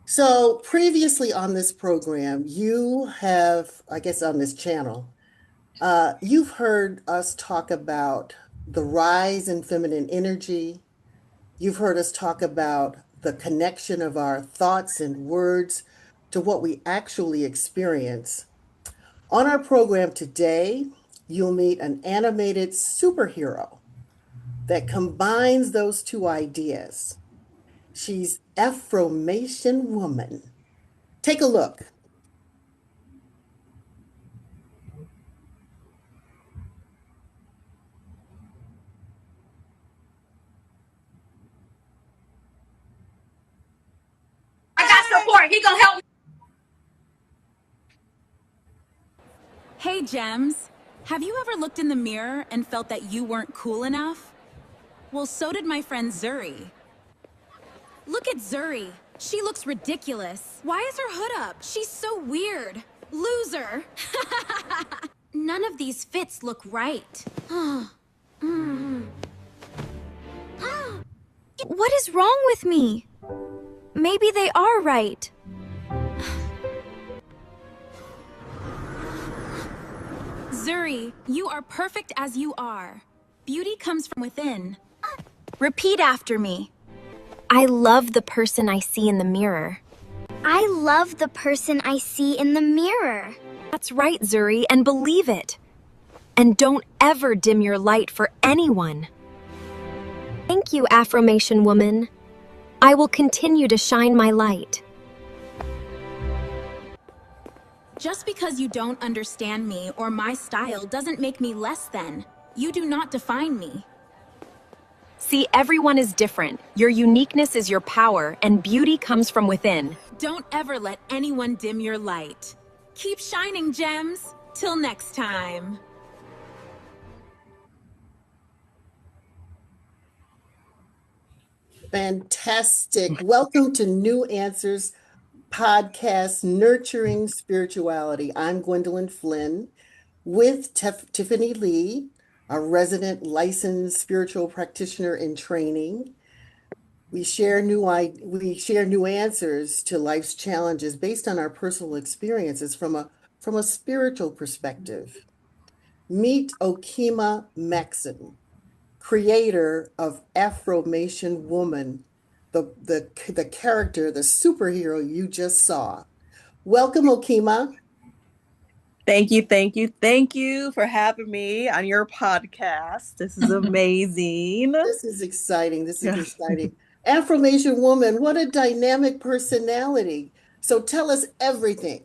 So previously on this program, you have, I guess on this channel, you've heard us talk about the rise in feminine energy. You've heard us talk about the connection of our thoughts and words to what we actually experience. On our program today, you'll meet an animated superhero that combines those two ideas. She's Afromation Woman. Take a look. I got support. He gonna help me. Hey, Gems. Have you ever looked in the mirror and felt that you weren't cool enough? Well, so did my friend Zuri. Look at Zuri. She looks ridiculous. Why is her hood up? She's so weird. Loser. None of these fits look right. What is wrong with me? Maybe they are right. Zuri, you are perfect as you are. Beauty comes from within. Repeat after me. I love the person I see in the mirror. I love the person I see in the mirror. That's right, Zuri, and believe it. And don't ever dim your light for anyone. Thank you, Afromation Woman. I will continue to shine my light. Just because you don't understand me or my style doesn't make me less than. You do not define me. See, everyone is different. Your uniqueness is your power, and beauty comes from within. Don't ever let anyone dim your light. Keep shining, Gems. Till next time. Fantastic. Welcome to New Answers podcast, Nurturing Spirituality. I'm Gwendolyn Flynn with Tiffany Lee, a resident licensed spiritual practitioner in training. We share new answers to life's challenges based on our personal experiences from a spiritual perspective. Meet Okema Maxson, creator of Afromation Woman, the character, the superhero you just saw. Welcome, Okema. Thank you for having me on your podcast. This is amazing. This is exciting. This is Yeah. exciting. Afromation Woman, what a dynamic personality. So tell us everything.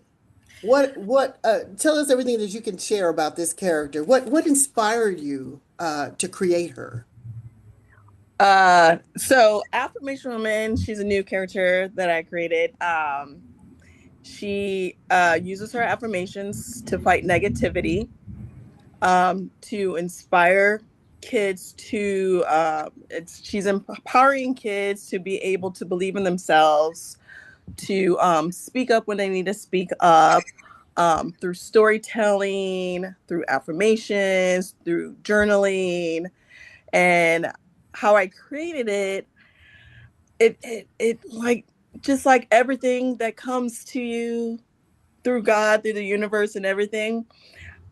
Tell us everything that you can share about this character. What inspired you to create her? So Affirmation Woman, she's a new character that I created. She uses her affirmations to fight negativity, to inspire kids to she's empowering kids to be able to believe in themselves, to speak up when they need to speak up, through storytelling, through affirmations, through journaling. And how I created it like, just like everything that comes to you through God, through the universe and everything.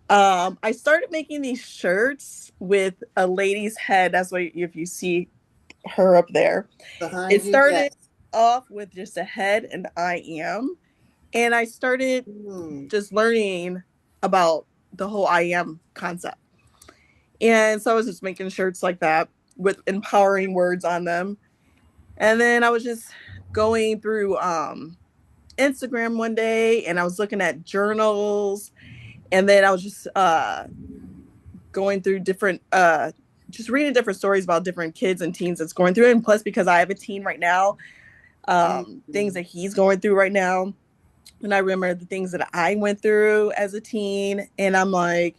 I started making these shirts with a lady's head. That's why if you see her up there, Behind it you, started yes. off with just a head and I am. And I started just learning about the whole I am concept. And so I was just making shirts like that with empowering words on them. And then I was just going through Instagram one day and I was looking at journals. And then I was just going through different, just reading different stories about different kids and teens that's going through it. And plus, because I have a teen right now, things that he's going through right now. And I remember the things that I went through as a teen. And I'm like,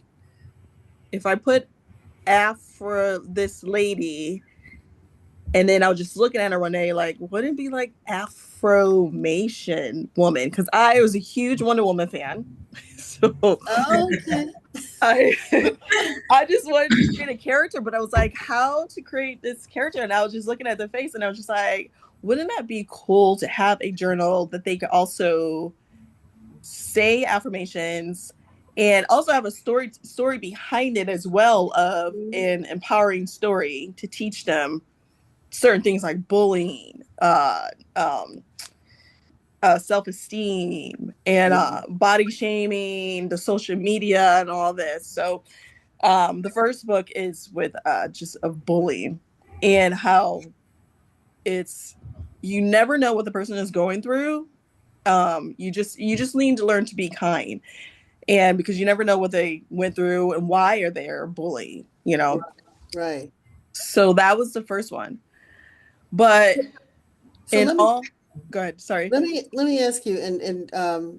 if I put Afro this lady, and then I was just looking at her one day, like, wouldn't it be like Afromation Woman? Because I was a huge Wonder Woman fan. So Okay. I I just wanted to create a character, but I was like, how to create this character? And I was just looking at the face and I was just like, wouldn't that be cool to have a journal that they could also say affirmations and also have a story behind it as well, of an empowering story to teach them certain things like bullying, self-esteem, and body shaming, the social media, and all this. So the first book is with just of bullying, and how it's, you never know what the person is going through. You just need to learn to be kind, and because you never know what they went through and why are they bullying, you know. Right. So that was the first one. But So let me go ahead. Sorry. let me ask you, and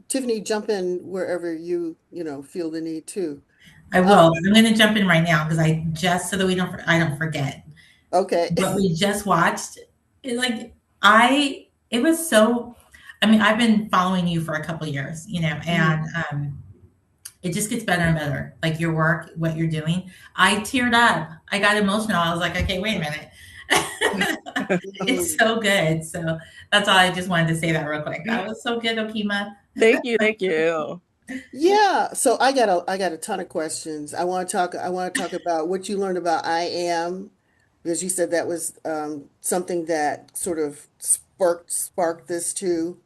Tiffany, jump in wherever you feel the need to. I will. I'm going to jump in right now because so that I don't forget. Okay. What we just watched is like it was so. I mean, I've been following you for a couple of years, and it just gets better and better. Like your work, what you're doing. I teared up. I got emotional. I was like, okay, wait a minute. It's so good. So that's all. I just wanted to say that real quick. That was so good, Okema. Thank you. Yeah, so I got a ton of questions. I want to talk about what you learned about I am, because you said that was something that sort of sparked this too.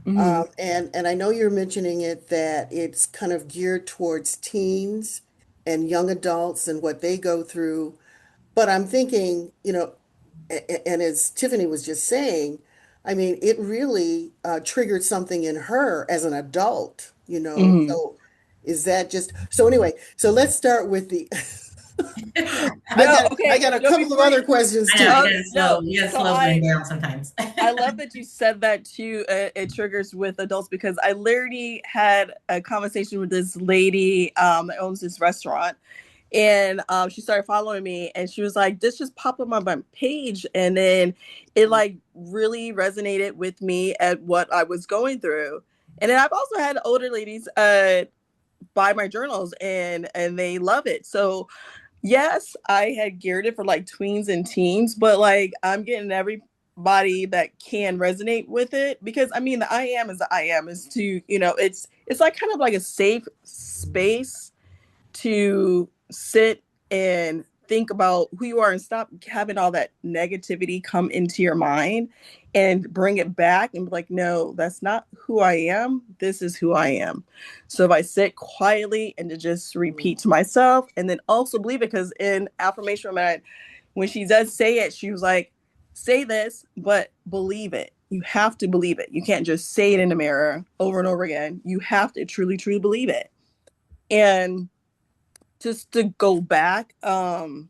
And I know you're mentioning it, that it's kind of geared towards teens and young adults and what they go through. But I'm thinking, and as Tiffany was just saying, I mean, it really triggered something in her as an adult, So is that just so anyway? So let's start with the. I got a couple of other questions too. You gotta slow them down sometimes. I love that you said that too. It triggers with adults, because I literally had a conversation with this lady that owns this restaurant. And she started following me, and she was like, this just popped up on my page. And then it like really resonated with me at what I was going through. And then I've also had older ladies buy my journals, and they love it. So yes, I had geared it for like tweens and teens, but like I'm getting everybody that can resonate with it, because I mean, the I am is to, it's like kind of like a safe space to sit and think about who you are and stop having all that negativity come into your mind, and bring it back and be like, no, that's not who I am. This is who I am. So if I sit quietly and to just repeat to myself, and then also believe it, because in Affirmation Woman, when she does say it, she was like, say this, but believe it. You have to believe it. You can't just say it in the mirror over and over again. You have to truly, truly believe it. And just to go back to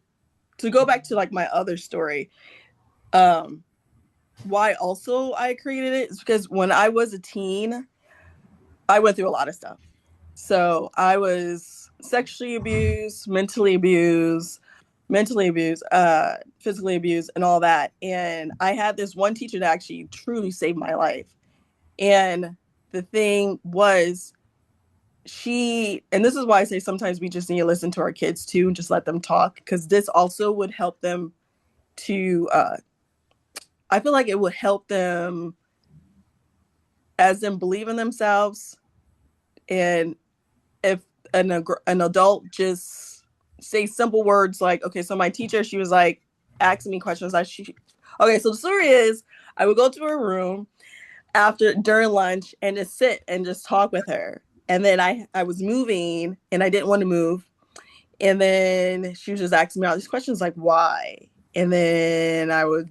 like my other story, why also I created it is because when I was a teen, I went through a lot of stuff. So I was sexually abused, physically abused, and all that. And I had this one teacher that actually truly saved my life. And the thing was, and this is why I say sometimes we just need to listen to our kids too, and just let them talk, because this also would help them to, I feel like it would help them as in believe in themselves. And if an adult just say simple words like, okay, so my teacher, she was like asking me questions. Okay, so the story is, I would go to her room during lunch and just sit and just talk with her. And then I was moving and I didn't want to move. And then she was just asking me all these questions like, why? And then I would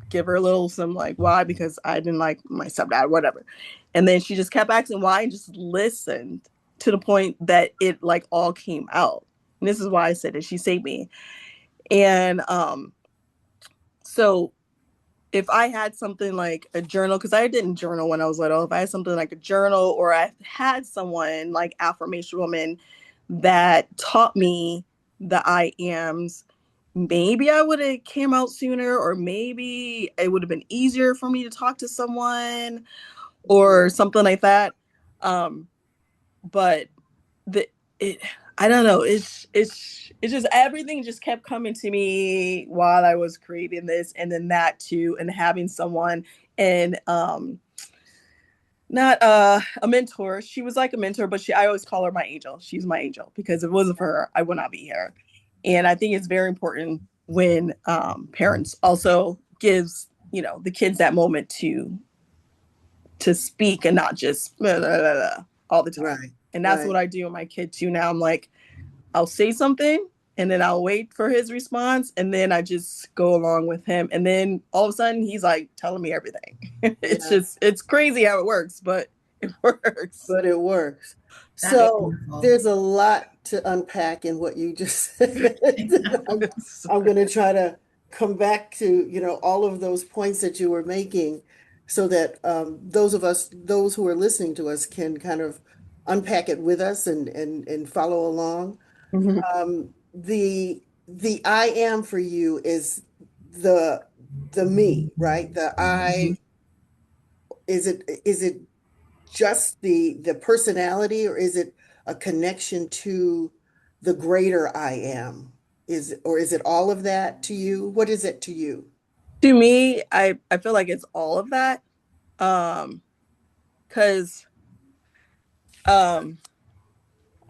give her some like, why? Because I didn't like my stepdad, whatever. And then she just kept asking why, and just listened to the point that it like all came out. And this is why I said that she saved me. And so if I had something like a journal, because I didn't journal when I was little, if I had something like a journal, or I had someone like Affirmation Woman that taught me the I ams, maybe I would have came out sooner, or maybe it would have been easier for me to talk to someone or something like that. But I I don't know. It's just everything just kept coming to me while I was creating this, and then that too, and having someone and not a mentor. She was like a mentor, but I always call her my angel. She's my angel because if it wasn't for her, I would not be here. And I think it's very important when parents also gives the kids that moment to speak and not just blah, blah, blah, blah, all the time. Right. And that's what I do with my kid too. Now I'm like, I'll say something and then I'll wait for his response and then I just go along with him. And then all of a sudden he's like telling me everything. It's crazy how it works, but it works. But it works. So there's a lot to unpack in what you just said. I'm going to try to come back to, all of those points that you were making so that those who are listening to us can kind of unpack it with us and follow along. Mm-hmm. The I am for you is the me, right? The I, is it just the personality, or is it a connection to the greater I am? Is it all of that to you? What is it to you? To me, I feel like it's all of that. Because I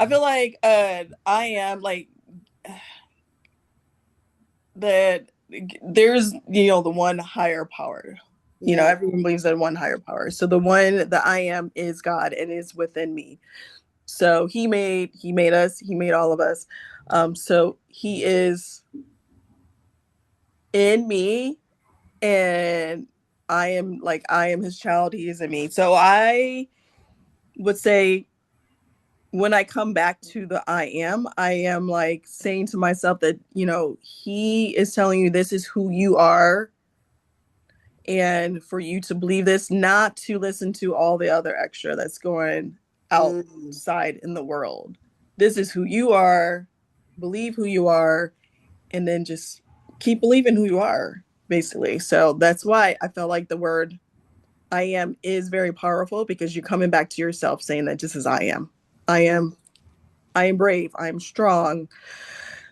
feel like I am like that there's the one higher power. Everyone believes in one higher power. So the I am is God and is within me. So he made us, he made all of us. So he is in me and I am his child, he is in me. So I would say when I come back to the I am like saying to myself that, he is telling you this is who you are. And for you to believe this, not to listen to all the other extra that's going outside in the world. This is who you are, believe who you are, and then just keep believing who you are, basically. So that's why I felt like the word I am is very powerful, because you're coming back to yourself saying that just as I am. I am brave. I'm strong.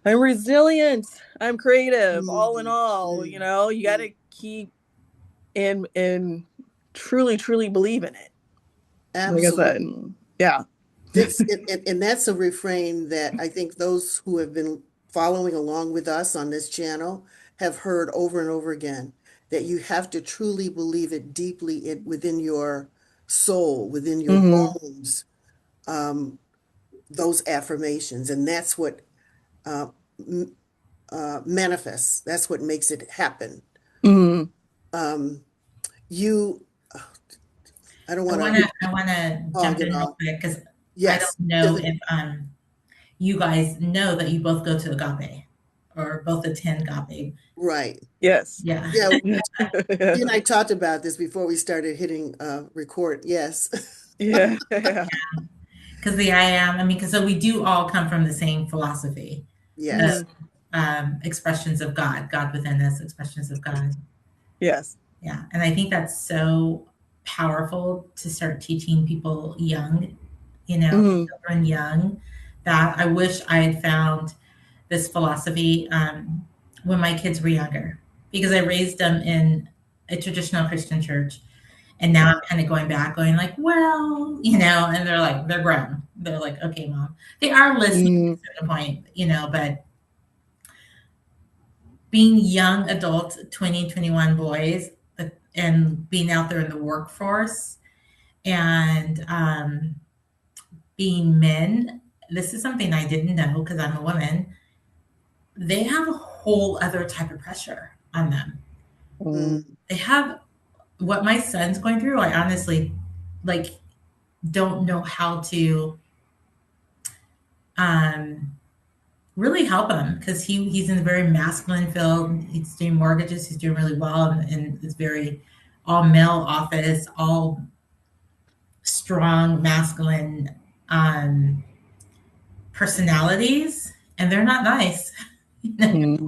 I'm resilient. I'm creative. All in all, you got to keep and truly, truly believe in it. Absolutely. Like I said, yeah. And that's a refrain that I think those who have been following along with us on this channel have heard over and over again, that you have to truly believe it deeply within your soul, within your bones, those affirmations. And that's what manifests. That's what makes it happen. I don't want to. I want to jump in real quick because I don't know if you guys know that you both go to Agape or both attend Agape. Right. Yes. Yeah. Yeah. You and I talked about this before we started hitting record. Yes. Yeah. Because the I am, because so we do all come from the same philosophy. Yes. Expressions of God within us, expressions of God. Yes. Yeah. And I think that's so powerful to start teaching people young, children young, that I wish I had found this philosophy when my kids were younger, because I raised them in a traditional Christian church. And now I'm kind of going back, going like, well, and they're grown. They're like, okay, mom. They are listening to a certain point, but being young adults, 20, 21 boys, and being out there in the workforce and being men, this is something I didn't know because I'm a woman. They have a whole other type of pressure on them. They have what my son's going through. I honestly don't know how to really help him, because he's in a very masculine field. He's doing mortgages. He's doing really well, and it's very all male office, all strong masculine personalities, and they're not nice. They're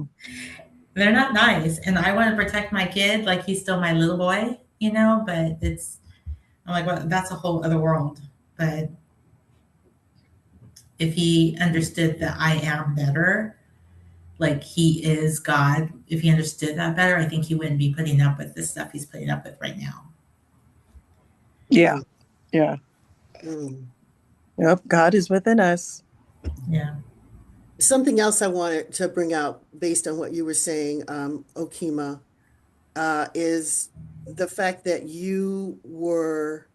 not nice, and I want to protect my kid like he's still my little boy, but I'm like, well, that's a whole other world. But if he understood that I am better, like he is God, if he understood that better, I think he wouldn't be putting up with the stuff he's putting up with right now. Yeah. Yeah. Yep. God is within us. Yeah. Something else I wanted to bring out based on what you were saying, Okema, is the fact that you were,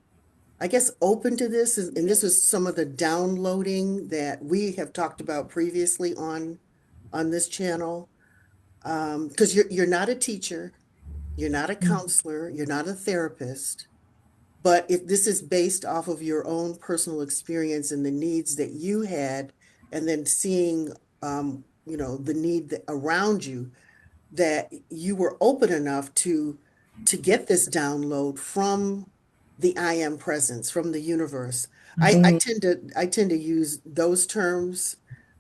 I guess, open to this, and this was some of the downloading that we have talked about previously on this channel. Because you're not a teacher, you're not a counselor, you're not a therapist, but if this is based off of your own personal experience and the needs that you had, and then seeing, the need around you, that you were open enough to get this download from the I am presence, from the universe. I tend to use those terms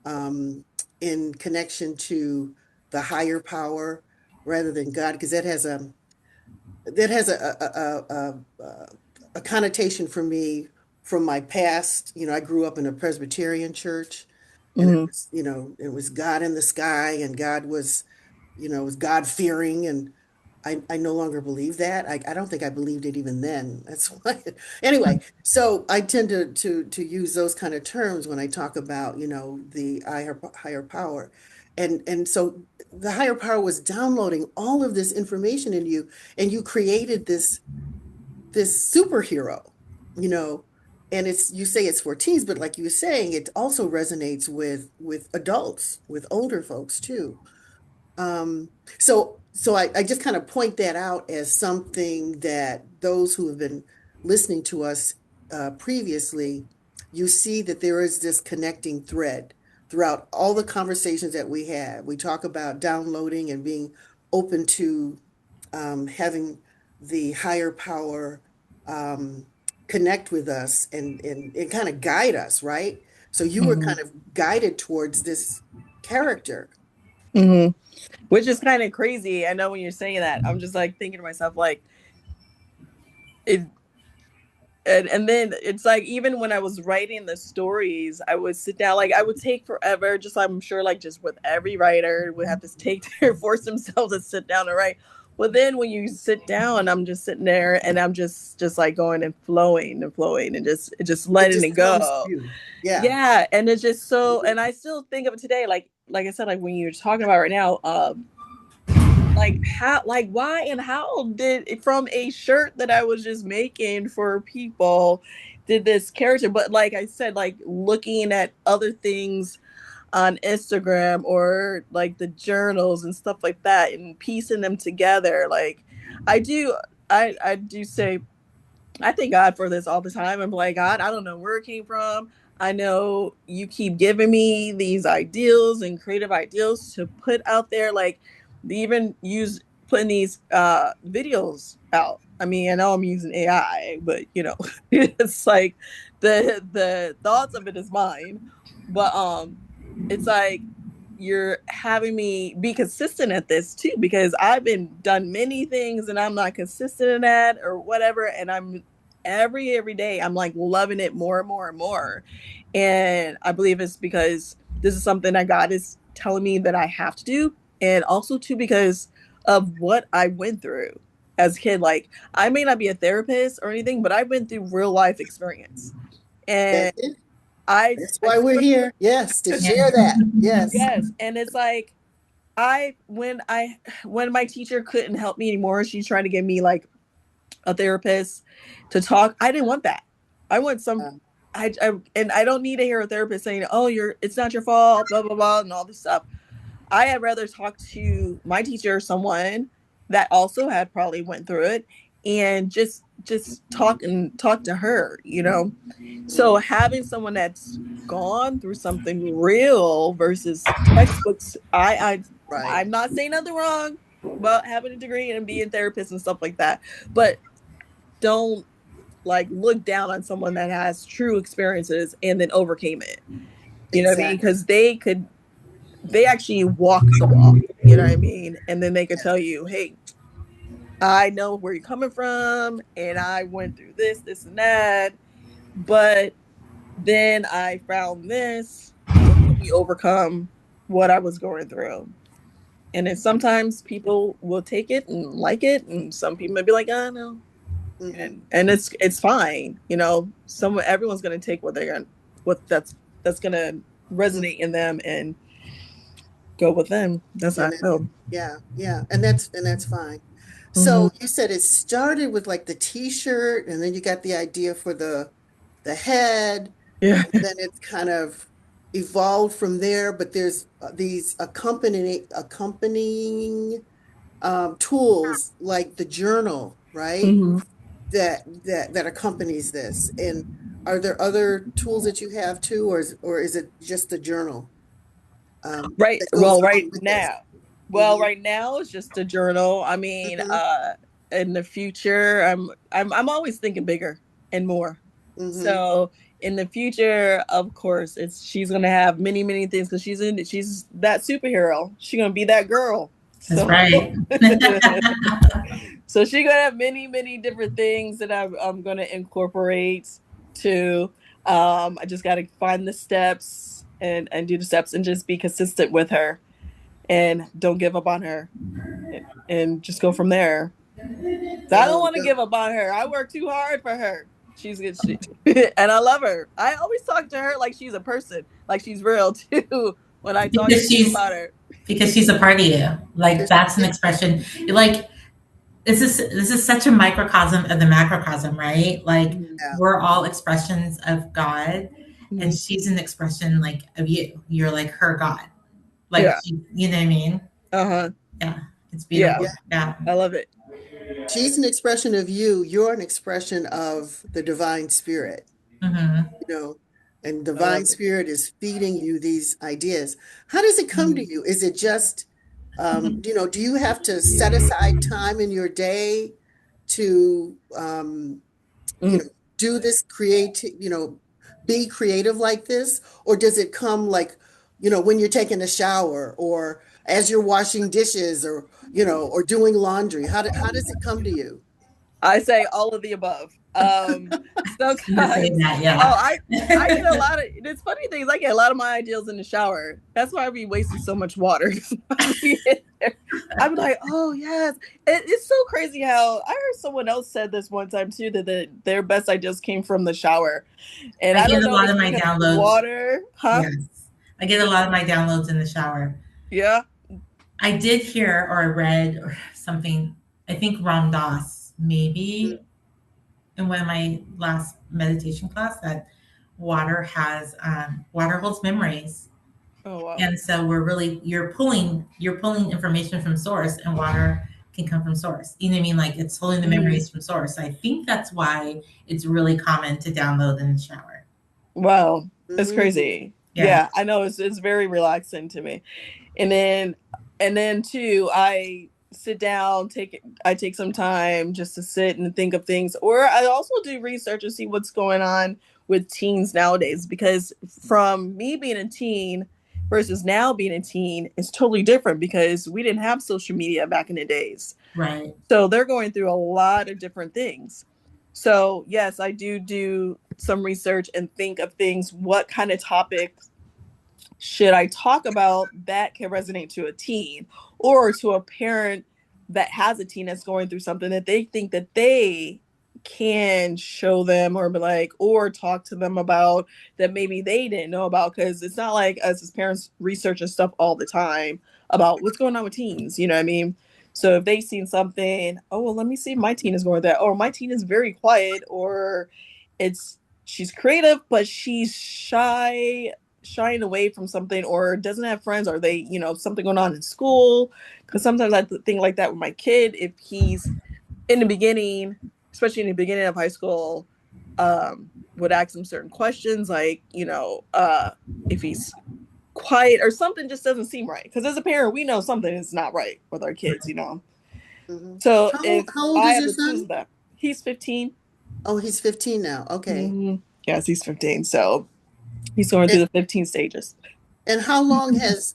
in connection to the higher power rather than God, because that has a connotation for me from my past. I grew up in a Presbyterian church, and it was God in the sky, and God was God fearing, and I no longer believe that. I don't think I believed it even then. That's why. Anyway, so I tend to use those kind of terms when I talk about, the higher power. And so the higher power was downloading all of this information in you, and you created this superhero, you know, and you say it's for teens, but like you were saying, it also resonates with adults, with older folks too. So I just kind of point that out as something that those who have been listening to us previously, you see that there is this connecting thread throughout all the conversations that we have. We talk about downloading and being open to having the higher power um, connect with us and kind of guide us, right? So you were kind of guided towards this character. Which is kind of crazy. I know when you're saying that, I'm just like thinking to myself, like, it, and then it's like, even when I was writing the stories, I would sit down, like, I would take forever, just, I'm sure, like, just with every writer would have to force themselves to sit down and write. But then when you sit down, I'm just sitting there and I'm just like going and flowing and just It letting just it comes to go. you. Yeah. Yeah. And it's just so, and I still think of it today, like I said, like when you're talking about right now, like how, like why and how did, from a shirt that I was just making for people, did this character, but like I said, like looking at other things on Instagram or like the journals and stuff like that and piecing them together, like I do, I do say I thank God for this all the time. I'm like, God, I don't know where it came from. I know you keep giving me these ideals and creative ideals to put out there. Like, they even use putting these videos out. I mean, I know I'm using AI, but it's like the thoughts of it is mine. But it's like you're having me be consistent at this too, because I've been done many things and I'm not consistent in that or whatever, and I'm every day I'm like loving it more and more and more. And I believe it's because this is something that God is telling me that I have to do, and also too because of what I went through as a kid. Like, I may not be a therapist or anything, but I went through real life experience, and That's it. I That's I why we're here. Yes, to share that. Yes. yes, and it's like when my teacher couldn't help me anymore, she's trying to give me like a therapist to talk. I didn't want that. I want some. And I don't need to hear a therapist saying, "Oh, it's not your fault," blah blah blah, and all this stuff. I had rather talk to my teacher or someone that also had probably went through it, and just talk to her. So having someone that's gone through something real versus textbooks, Right. I'm not saying nothing wrong about having a degree and being a therapist and stuff like that, but don't like look down on someone that has true experiences and then overcame it. You know what I mean? Exactly. Because they actually walk the walk. You know what I mean? And then they could tell you, hey, I know where you're coming from, and I went through this, and that, but then I found this to help me overcome what I was going through. And then sometimes people will take it and like it, and some people may be like, "Oh no," and it's fine. You know, everyone's gonna take what that's gonna resonate in them and go with them. That's how I And feel. yeah, and that's fine. So Mm-hmm. you said it started with like the t-shirt, and then you got the idea for the head, Yeah. and then it's kind of evolved from there. But there's these accompanying tools like the journal, right? Mm-hmm. That accompanies this. And are there other tools that you have too, or is it just the journal Right. that goes along with this? Well, right now it's just a journal. I mean, Hmm. in the future, I'm always thinking bigger and more. Hmm. So in the future, of course, she's gonna have many, many things because she's that superhero. She's gonna be that girl. That's So right. so she's gonna have many, many different things that I'm gonna incorporate to. I just gotta find the steps and do the steps and just be consistent with her and don't give up on her and just go from there. So I don't Oh, want to no. give up on her. I work too hard for her. She's good shit. And I love her. I always talk to her like she's a person, like she's real too when I talk to because people she's about her. because she's a part of you. Like Just, that's an yeah. expression. Like this is such a microcosm of the macrocosm, right? Like Yeah. we're all expressions of God, and Mhm. she's an expression like of you. You're like her God. Like Yeah. you know what I mean? Uh-huh. Yeah, it's Yeah. beautiful. Yeah. I love it. She's an expression of you. You're an expression of the divine spirit, Hmm. you know, and I divine love it. spirit is feeding you these ideas. How does it come to you? Is it just, do you have to set aside time in your day to, you Mm. know, do this be creative like this? Or does it come like, when you're taking a shower or as you're washing dishes or, or doing laundry? How does it come to you? I say all of the above. I'm gonna say Sometimes, that. oh, Yeah. I get a lot of it's funny things. I get a lot of my ideas in the shower. That's why I be wasting so much water. I be in there. I'm like, oh yes. It's so crazy how I heard someone else said this one time too that their best ideas came from the shower, and I I get don't a know if lot it's of my because of the downloads. water, huh? Yes. I get a lot of my downloads in the shower. Yeah. I did hear or I read or something, I think Ram Dass maybe in one of my last meditation class that water holds memories. Oh wow. And so we're really you're pulling information from source and water can come from source. You know what I mean? Like it's holding the Mhm. memories from source. So I think that's why it's really common to download in the shower. Wow. It's Mm. crazy. Yeah. Yeah, I know it's very relaxing to me. And then too, I take some time just to sit and think of things. Or I also do research and see what's going on with teens nowadays because from me being a teen versus now being a teen is totally different because we didn't have social media back in the days. Right. So they're going through a lot of different things. So yes, I do some research and think of things, what kind of topics should I talk about that can resonate to a teen or to a parent that has a teen that's going through something that they think that they can show them or be like or talk to them about that maybe they didn't know about because it's not like us as parents researching stuff all the time about what's going on with teens, you know what I mean? So if they've seen something, oh well, let me see if my teen is going through that, or my teen is very quiet, or it's she's creative but she's shying away from something or doesn't have friends or they something going on in school because sometimes I think like that with my kid if he's in the beginning, especially in the beginning of high school, would ask him certain questions like if he's quiet or something just doesn't seem right because as a parent we know something is not right with our kids. Mhm. So if How old I is have your the tools of son? that, he's 15. Oh, he's 15 now. Okay. Yes, he's 15, so he's going through And, the 15 stages. and how long has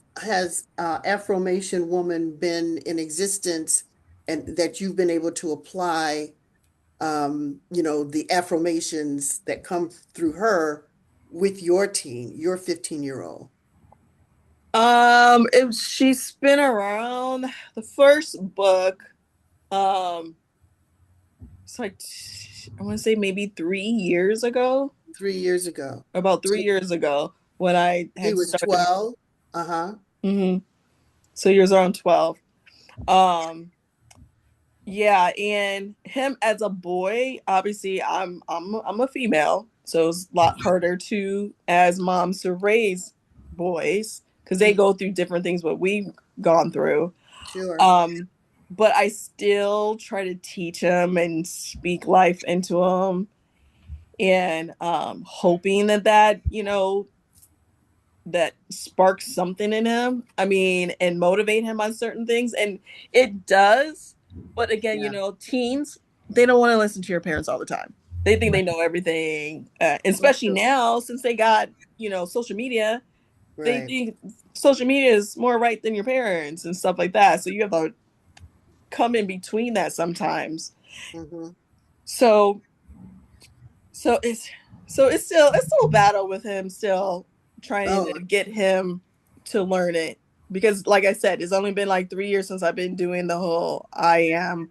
Afromation Woman been in existence and that you've been able to apply the affirmations that come through her with your teen, your 15-year-old? She's been around. The first book, it's like, I want to say maybe 3 years ago. 3 years ago. About 3 years ago when I He had was started. 12. Uh-huh. So he was around 12. Yeah, and him as a boy, obviously I'm a female, so it's a lot harder to as moms to raise boys because they go through different things what we've gone through. Sure. But I still try to teach him and speak life into him, and hoping that that sparks something in him. I mean, and motivate him on certain things, and it does. But again, Yeah. teens, they don't want to listen to your parents all the time. They think they know everything, especially now since they got social media. They Right. think social media is more right than your parents and stuff like that. So you have to come in between that sometimes. Mm-hmm. So it's still a battle with him still trying Oh, to get him to learn it, because like I said, it's only been like 3 years since I've been doing the whole I am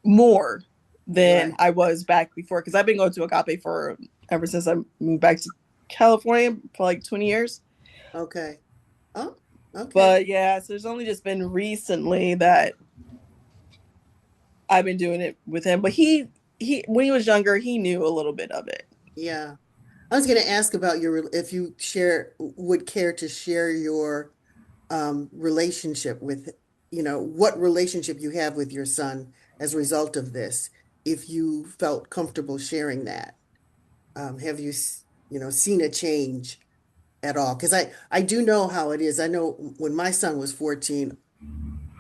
more than right. I was back before, because I've been going to Agape for ever since I moved back to California for like 20 years. Okay. Oh, okay. But yeah, so it's only just been recently that I've been doing it with him. But he when he was younger, he knew a little bit of it. Yeah. I was going to ask about if you would care to share your relationship with, what relationship you have with your son as a result of this, if you felt comfortable sharing that. Have you, seen a change at all? Because I do know how it is. I know when my son was 14,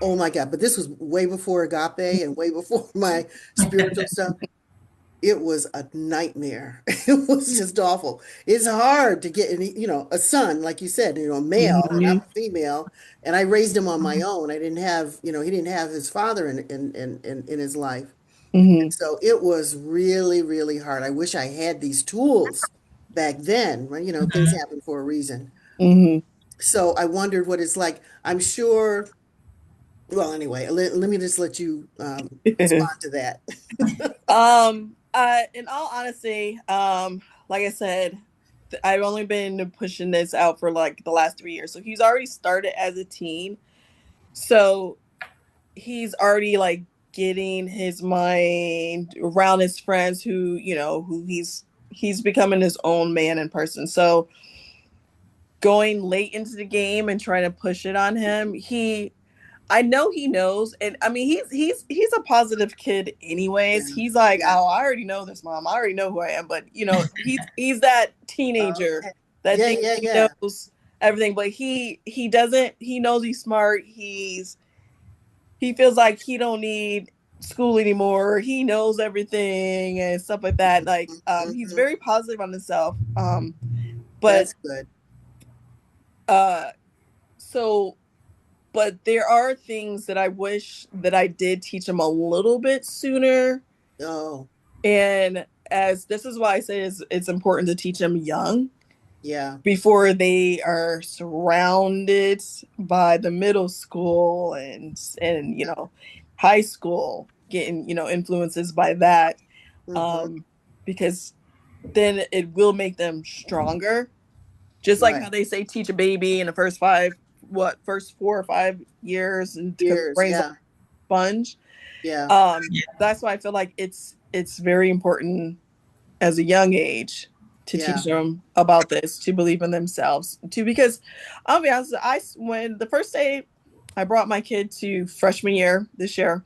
oh my God, but this was way before Agape and way before my spiritual stuff. It was a nightmare. It was just awful. It's hard to get any, a son, like you said, a male, and I'm Mhm. a female, and I raised him on my own. I didn't have, he didn't have his father in his life. Mhm. So it was really, really hard. I wish I had these tools back then. Right? Things happen for a reason. Mhm. So I wondered what it's like. I'm sure. Well, anyway, let me just let you respond to that. In all honesty, like I said, I've only been pushing this out for like the last 3 years. So he's already started as a teen. So he's already like getting his mind around his friends who he's becoming his own man in person. So going late into the game and trying to push it on him, I know he knows, and I mean he's a positive kid anyways. Yeah, He's like, yeah. oh, I already know this, mom. I already know who I am. But he's that teenager Okay. that Yeah, thinks yeah, he yeah. knows everything, but he doesn't. He knows he's smart. He feels like he don't need school anymore. He knows everything and stuff like that. Like he's Hmm. very positive on himself. But That's good. uh so but there are things that I wish that I did teach him a little bit sooner. Oh, And as this is why I say it's important to teach them young yeah, before they are surrounded by the middle school and high school, getting influences by that, hmm, um because then it will make them stronger, just like right. how they say teach a baby in the first 4 or 5 years, and because the Years, brain's like yeah, a sponge. yeah, That's why I feel like it's very important as a young age to yeah. teach them about this, to believe in themselves, because I'll be honest, when the first day I brought my kid to freshman year this year,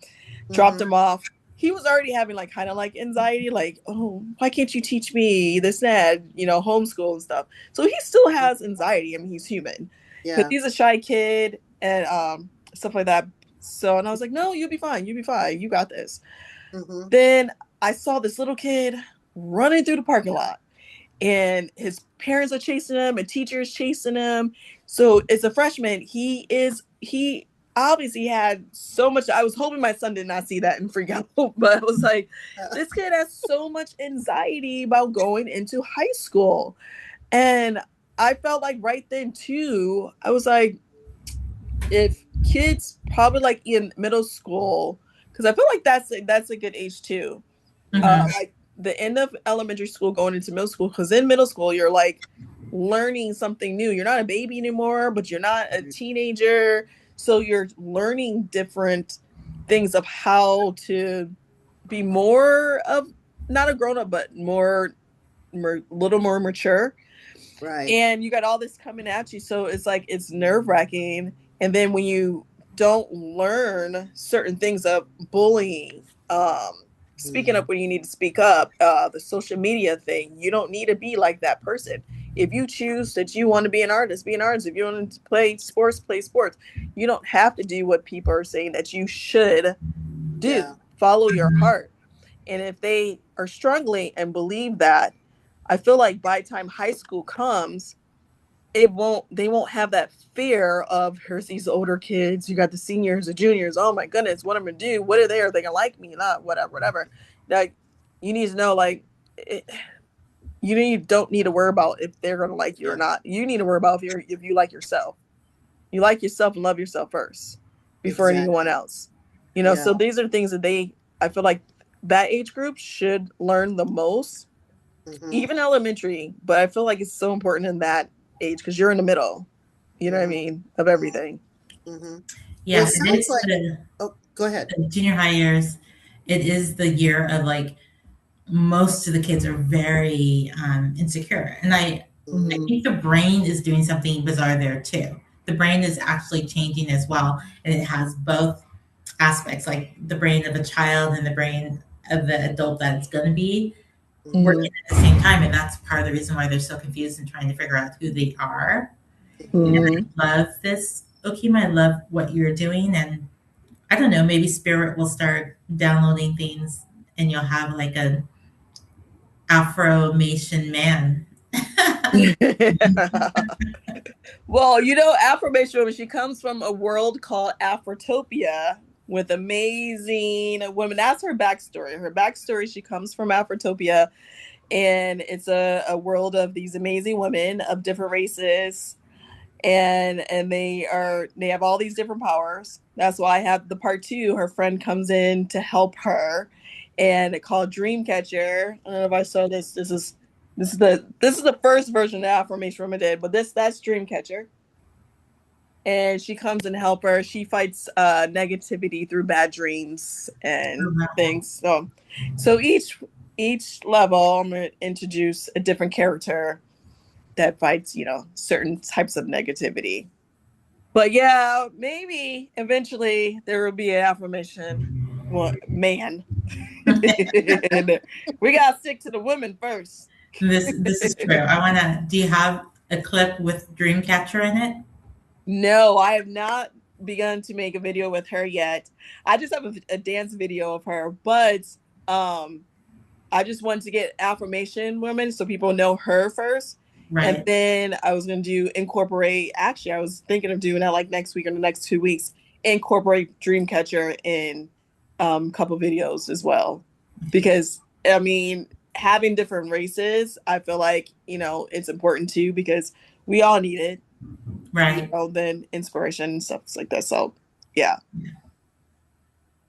dropped Hmm. him off, he was already having like kind of like anxiety, like, oh, why can't you teach me this, that, homeschool and stuff. So he still has anxiety. I mean, he's human, because Yeah. he's a shy kid and stuff like that. So, and I was like, no, you'll be fine, you got this. Hmm. Then I saw this little kid running through the parking lot, and his parents are chasing him and teachers chasing him. So as a freshman, he obviously had so much. I was hoping my son did not see that and freak out, but I was like, this kid has so much anxiety about going into high school. And I felt like right then too, I was like, if kids probably like in middle school, because I feel like that's a good age too. Mm-hmm. Like the end of elementary school going into middle school, because in middle school you're like learning something new. You're not a baby anymore, but you're not a teenager. So you're learning different things of how to be more of not a grown up, but little more mature. Right. And you got all this coming at you, so it's like it's nerve wracking. And then when you don't learn certain things of bullying, speaking up when you need to speak up, the social media thing, you don't need to be like that person. If you choose that you want to be an artist, be an artist. If you want to play sports, play sports. You don't have to do what people are saying that you should do. Yeah. Follow your Mm-hmm. heart. And if they are struggling and believe that, I feel like by the time high school comes, they won't have that fear of here's these older kids, you got the seniors, the juniors, oh my goodness, what am I gonna do? What are they gonna like me? Not whatever. Like you need to know like you don't need to worry about if they're gonna like you or Yeah. not. You need to worry about if you like yourself. You like yourself and love yourself first before anyone Exactly. else. You know, Yeah. so these are things that I feel like that age group should learn the most, Hmm. even elementary, but I feel like it's so important in that age because you're in the middle, you know what I Hmm. mean, of everything. Hmm. Well, Yeah, it it sounds is like, oh, go ahead. the junior high years. It is the year of like most of the kids are very insecure, and I Hmm. Mm-hmm. think the brain is doing something bizarre there too. The brain is actually changing as well, and it has both aspects, like the brain of a child and the brain of the adult that it's going to be Hmm. working at the same time, and that's part of the reason why they're so confused and trying to figure out who they are. Hmm. And Mm-hmm. I love this, Okema. I love what you're doing, and I don't know, maybe Spirit will start downloading things, and you'll have like a Afromation man. Well, you know, Affirmation Woman, she comes from a world called Afrotopia with amazing women. That's her backstory. Her backstory, she comes from Afrotopia, and it's a world of these amazing women of different races, and they have all these different powers. That's why I have the part two. Her friend comes in to help her, and it called Dreamcatcher. I don't know if I saw this. This is the first version that Affirmation Woman did, but that's Dreamcatcher. And she comes and help her. She fights negativity through bad dreams and things. So each level, I'm gonna introduce a different character that fights, you know, certain types of negativity. But yeah, maybe eventually there will be an affirmation man. And we gotta stick to the women first. This is true. I want to. Do you have a clip with Dreamcatcher in it? No, I have not begun to make a video with her yet. I just have a dance video of her, but um I just wanted to get Affirmation Woman so people know her first. And Right. then I was going to incorporate, actually, I was thinking of doing that like next week or the next 2 weeks, incorporate Dreamcatcher in a couple videos as well. Because, I mean, having different races, I feel like, you know, it's important too because we all need it, you Right. know, then inspiration and stuff like that. So, yeah.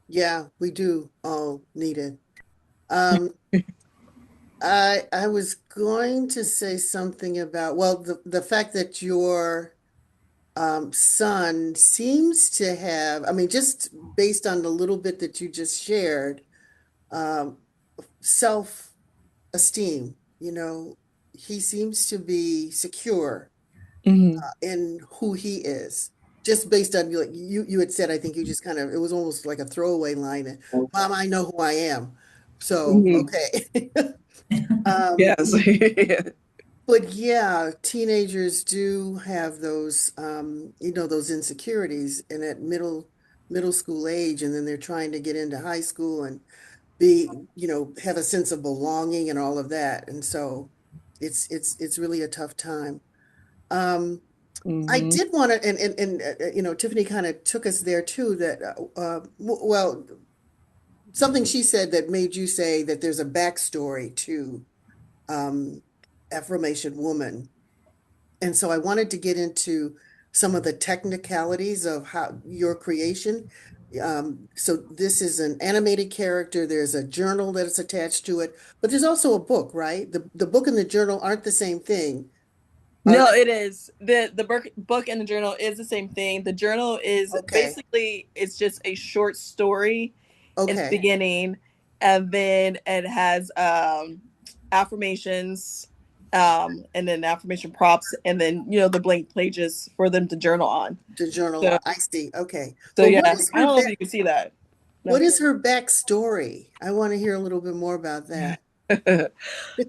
Yeah, we do all need it. Um, I was going to say something about, well, the fact that your son seems to have, I mean, just based on the little bit that you just shared, um, self-esteem, you know, he seems to be secure Mm-hmm. in who he is. Just based on like you had said, I think you just kind of it was almost like a throwaway line. Mom, I know who I am. So, Mm-hmm. okay. Um, Yes. but yeah, teenagers do have those you know, those insecurities in that middle school age, and then they're trying to get into high school and be, you know, have a sense of belonging and all of that. And so it's really a tough time. Um, I Mm-hmm. did want to, you know, Tiffany kind of took us there too. That well, something she said that made you say that there's a backstory to um, Affirmation Woman. And so I wanted to get into some of the technicalities of how your creation. So this is an animated character. There's a journal that is attached to it, but there's also a book, right? The book and the journal aren't the same thing, are No, they? it is. The book and the journal is the same thing. The journal is Okay. basically it's just a short story in the Okay. beginning, and then it has affirmations, and then affirmation props, and then the blank pages for them to journal on. The journal. So I see. Okay. so Well, yeah, I don't know if you can see that. what No. is her backstory? I want to hear a little bit more about that.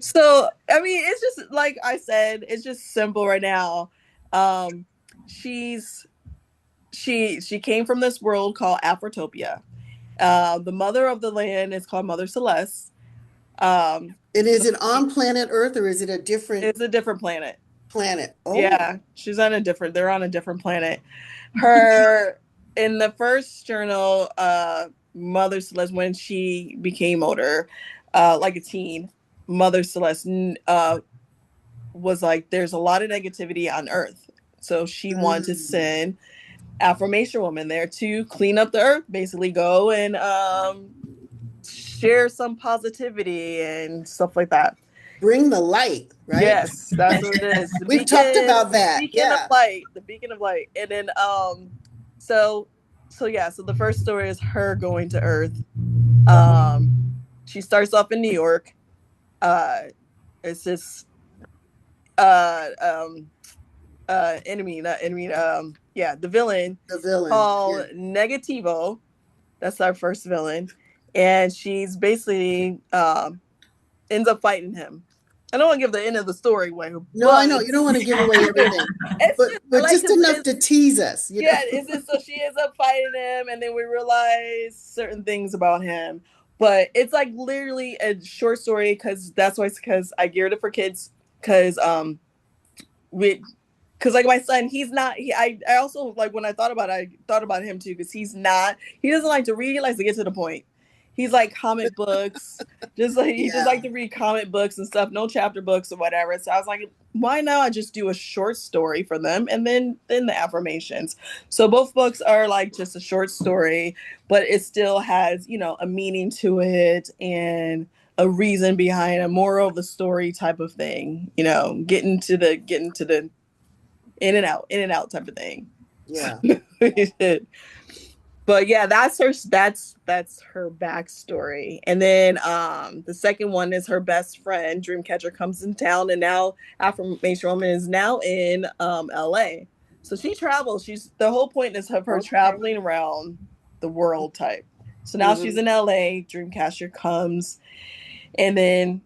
So I mean, it's just like I said, it's just simple right now. Um, she's she came from this world called Afrotopia. The mother of the land is called Mother Celeste. Um, And so is it on planet Earth or is it a different it's a different planet. planet? Oh, Yeah, they're on a different planet. Her in the first journal, Mother Celeste, when she became older, like a teen, Mother Celeste was like, there's a lot of negativity on Earth. So she wanted to send Afromation Woman there to clean up the Earth, basically go and share some positivity and stuff like that. bring the light, right? Yes, that's what it is. We've talked about that. The beacon of light. The beacon of light. And then so the first story is her going to Earth. She starts off in New York. It's this enemy, not enemy, the villain. The villain. Called Negativo. That's our first villain. And she's basically ends up fighting him. I don't want to give the end of the story away. No, I know you don't want to give away everything, but just enough to tease us. Yeah, so she ends up fighting him, and then we realize certain things about him. But it's like literally a short story because I geared it for kids because like my son, I also like when I thought about it, I thought about him too because he doesn't like to read, he likes to get to the point. He's like comic books, just like to read comic books and stuff, no chapter books or whatever. So I was like, why not I just do a short story for them and then the affirmations. So both books are like just a short story, but it still has, a meaning to it and a reason behind a moral of the story type of thing, getting to the in and out type of thing. Yeah. But yeah, that's her backstory. And then the second one is her best friend, Dreamcatcher, comes in town, and now Affirmation Woman is now in LA. So she travels. The whole point is of her traveling around the world type. So now she's in LA, Dreamcatcher comes and then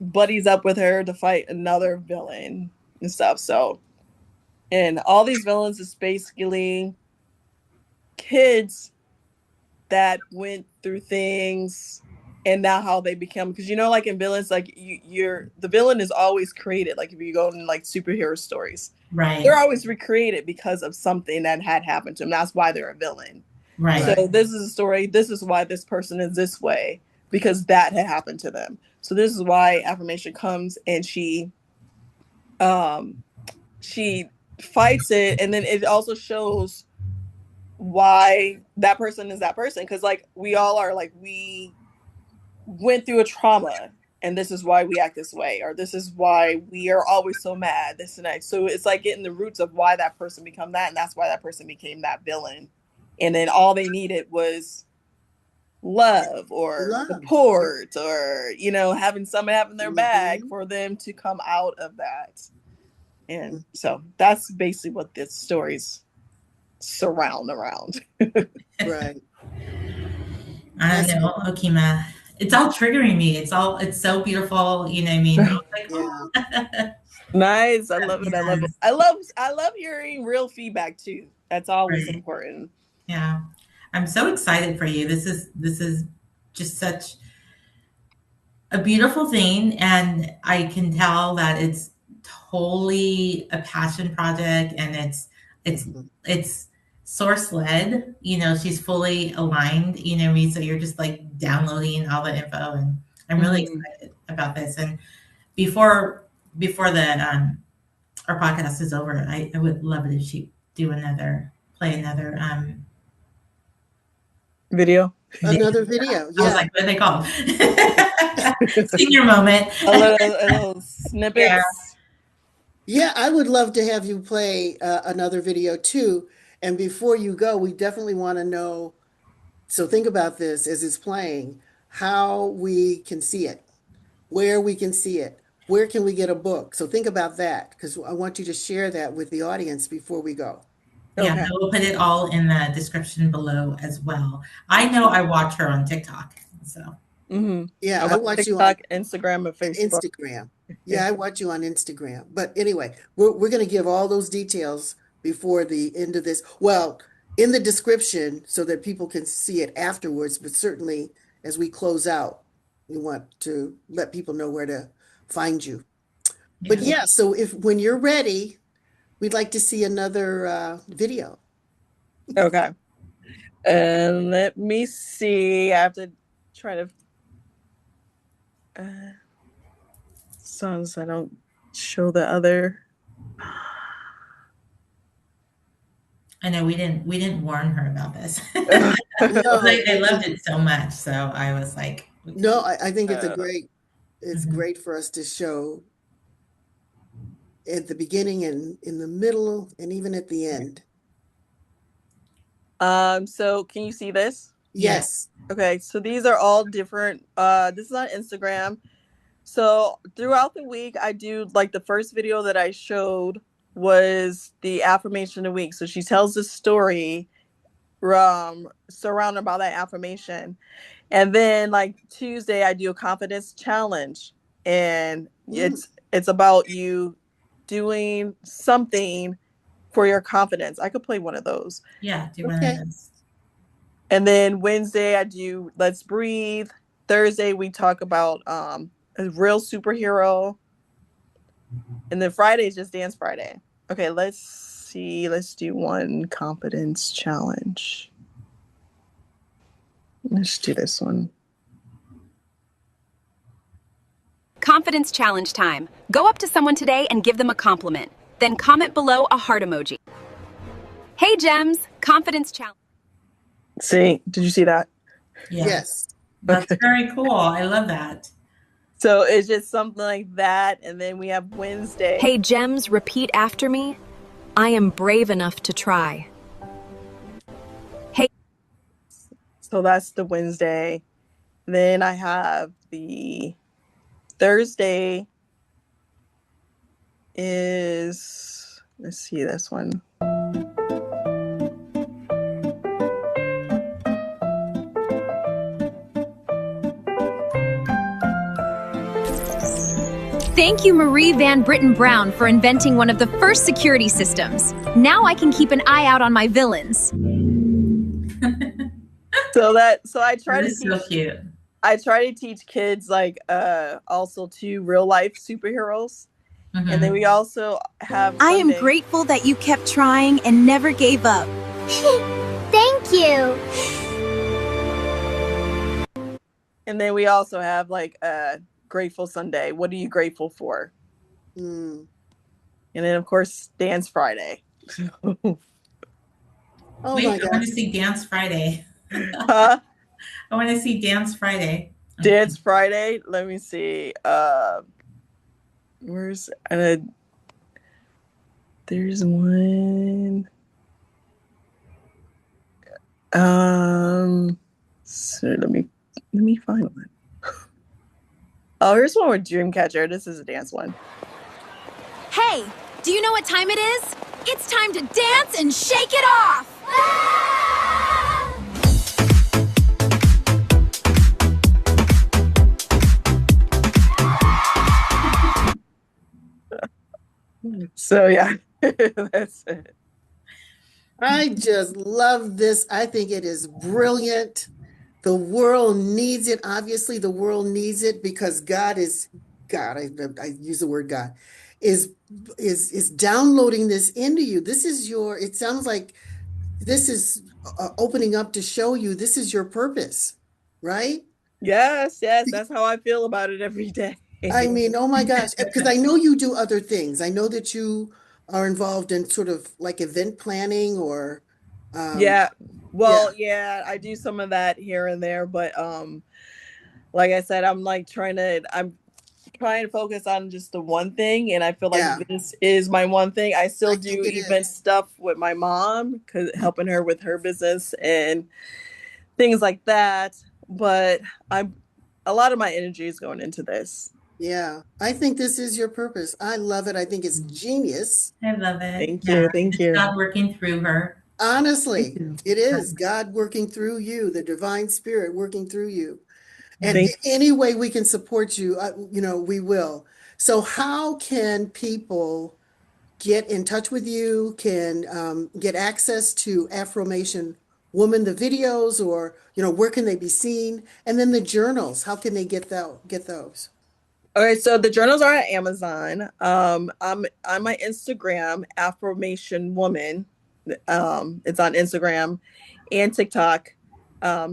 buddies up with her to fight another villain and stuff. So, and all these villains is basically kids that went through things and now how they become, because like in villains, like the villain is always created. Like if you go in like superhero stories, right, they're always recreated because of something that had happened to them. That's why they're a villain. Right. So this is a story. This is why this person is this way, because that had happened to them. So this is why Affirmation comes and she fights it, and then it also shows why that person is that person, because like we all are, like we went through a trauma and this is why we act this way, or this is why we are always so mad, this and that. So it's like getting the roots of why that person become that, and that's why that person became that villain. And then all they needed was love or support or having someone having their back for them to come out of that. And so that's basically what this story's surround around. Right. I don't know, Okema. It's all triggering me. It's so beautiful. You know what I mean? Like, Yeah. Nice. I love it. I love it. I love hearing real feedback too. That's always important. Yeah. I'm so excited for you. This is just such a beautiful thing. And I can tell that it's totally a passion project, and it's source led. She's fully aligned, me. So you're just like downloading all the info, and I'm really excited about this. And before the our podcast is over, I would love it if she play another video. Another video. I was Yeah. like, what are they called? Senior moment. A little snippets. Yeah, I would love to have you play another video too. And before you go, we definitely want to know. So think about this as it's playing, how we can see it, where we can see it, where can we get a book. So think about that because I want you to share that with the audience before we go. Yeah, Okay. we'll put it all in the description below as well. I know I watch her on TikTok, so. Yeah, I watch you TikTok, on Instagram, and Facebook. Instagram. Yeah, I watch you on Instagram. But anyway, we're going to give all those details before the end of this. Well, in the description so that people can see it afterwards, but certainly as we close out, we want to let people know where to find you. But yeah, so when you're ready, we'd like to see another video. Okay. And let me see. I have to try to songs I don't show the other. I know we didn't warn her about this. No. I loved it so much, so I was like, No, I think it's great for us to show at the beginning and in the middle and even at the end. So can you see this? Yes. Okay, so these are all different. This is on Instagram. So throughout the week, I do like the first video that I showed was the affirmation of the week. So she tells the story surrounded by that affirmation. And then like Tuesday, I do a confidence challenge. And it's about you doing something for your confidence. I could play one of those. Yeah, do one of those. And then Wednesday, I do Let's Breathe. Thursday, we talk about a real superhero. And then Friday is just Dance Friday. Okay, let's see. Let's do one confidence challenge. Let's do this one. Confidence challenge time. Go up to someone today and give them a compliment. Then comment below a heart emoji. Hey, Gems. Confidence challenge. See, did you see that? Yeah. Yes. That's very cool. I love that. So it's just something like that. And then we have Wednesday. Hey, Gems, repeat after me. I am brave enough to try. Hey. So that's the Wednesday. Then I have the Thursday is, let's see this one. Thank you, Marie Van Britten Brown, for inventing one of the first security systems. Now I can keep an eye out on my villains. So I try to teach. So cute. I try to teach kids like also to real life superheroes. And then we also have I am grateful that you kept trying and never gave up. Thank you. And then we also have like Grateful Sunday. What are you grateful for? And then of course Dance Friday. Oh Wait, my I God. want to see Dance Friday. Huh? I want to see Dance Friday. Dance Friday. Let me see. Where's there's one. So let me find one. Oh, here's one with Dreamcatcher. This is a dance one. Hey, do you know what time it is? It's time to dance and shake it off! So yeah, that's it. I just love this. I think it is brilliant. The world needs it. Obviously, the world needs it because God, I use the word God, is downloading this into you. This is it sounds like this is opening up to show you this is your purpose, right? Yes, that's how I feel about it every day. I mean, oh my gosh, because I know you do other things. I know that you are involved in sort of like event planning or Yeah. yeah, Well, yeah, I do some of that here and there, but like I said, I'm trying to focus on just the one thing, and I feel like yeah, this is my one thing. I I still think do it event is. stuff with my mom, cause helping her with her business and things like that. But I'm a lot of my energy is going into this. Yeah, I think this is your purpose. I love it. I think it's genius. I love it. Thank Yeah. you. Thank It's you. God working through her. Honestly, it is God working through you, the divine spirit working through you. And Thank any way we can support you, we will. So how can people get in touch with you, can get access to Afromation Woman, the videos, or where can they be seen? And then the journals, how can they get those? All right, so the journals are at Amazon. I'm on my Instagram, Afromation Woman. It's on Instagram and TikTok.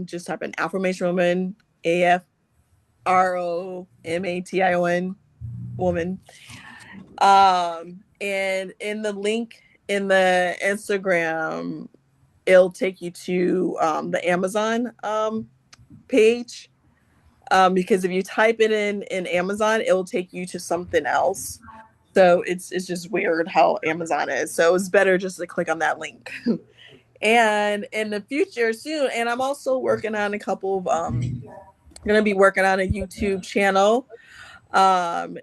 Just type in Afromation Woman, AFROMATION woman. And in the link in the Instagram, it'll take you to the Amazon page. Because if you type it in Amazon, it will take you to something else. So it's just weird how Amazon is. So it's better just to click on that link. And in the future soon, and I'm also working on a couple of gonna be working on a YouTube channel.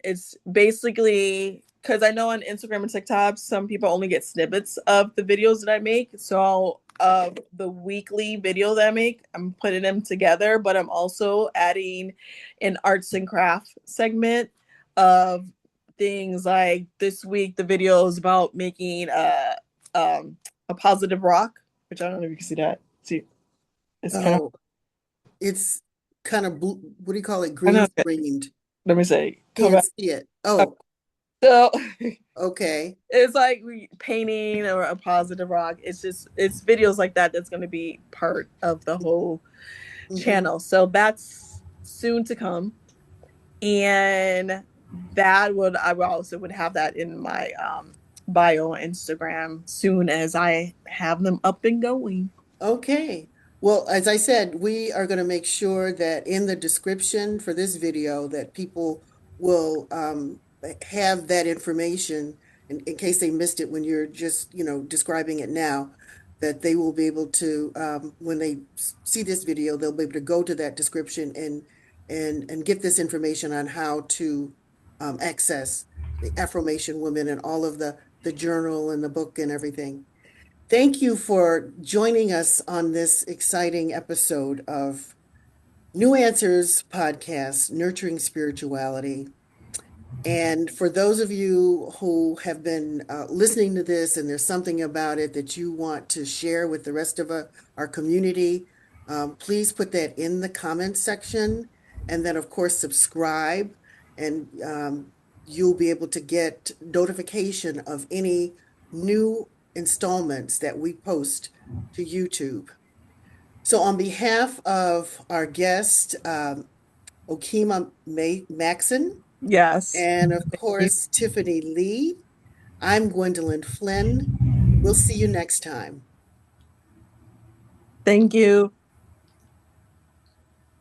It's basically because I know on Instagram and TikTok, some people only get snippets of the videos that I make. So the weekly video that I make, I'm putting them together, but I'm also adding an arts and craft segment of things like this week. The video is about making a positive rock, which I don't know if you can see that. See, it's kind of. Oh, it's kind of blue, what do you call it? I Green know. screened. Let me say, come Can't back. see it. Oh, So okay. it's like painting or a positive rock. It's videos like that that's going to be part of the whole Hmm. channel. So that's soon to come, and I would also would have that in my bio on Instagram soon as I have them up and going. Okay. Well, as I said, we are going to make sure that in the description for this video that people will have that information in case they missed it when you're just, describing it now, that they will be able to, when they see this video, they'll be able to go to that description and get this information on how to access the Affirmation Women and all of the journal and the book and everything. Thank you for joining us on this exciting episode of New Answers podcast, Nurturing Spirituality. And for those of you who have been listening to this and there's something about it that you want to share with the rest of our community, please put that in the comments section. And then, of course, subscribe, and you'll be able to get notification of any new installments that we post to YouTube. So, on behalf of our guest, Okema Maxson, Yes. and of course, Tiffany Lee, I'm Gwendolyn Flynn. We'll see you next time. Thank you.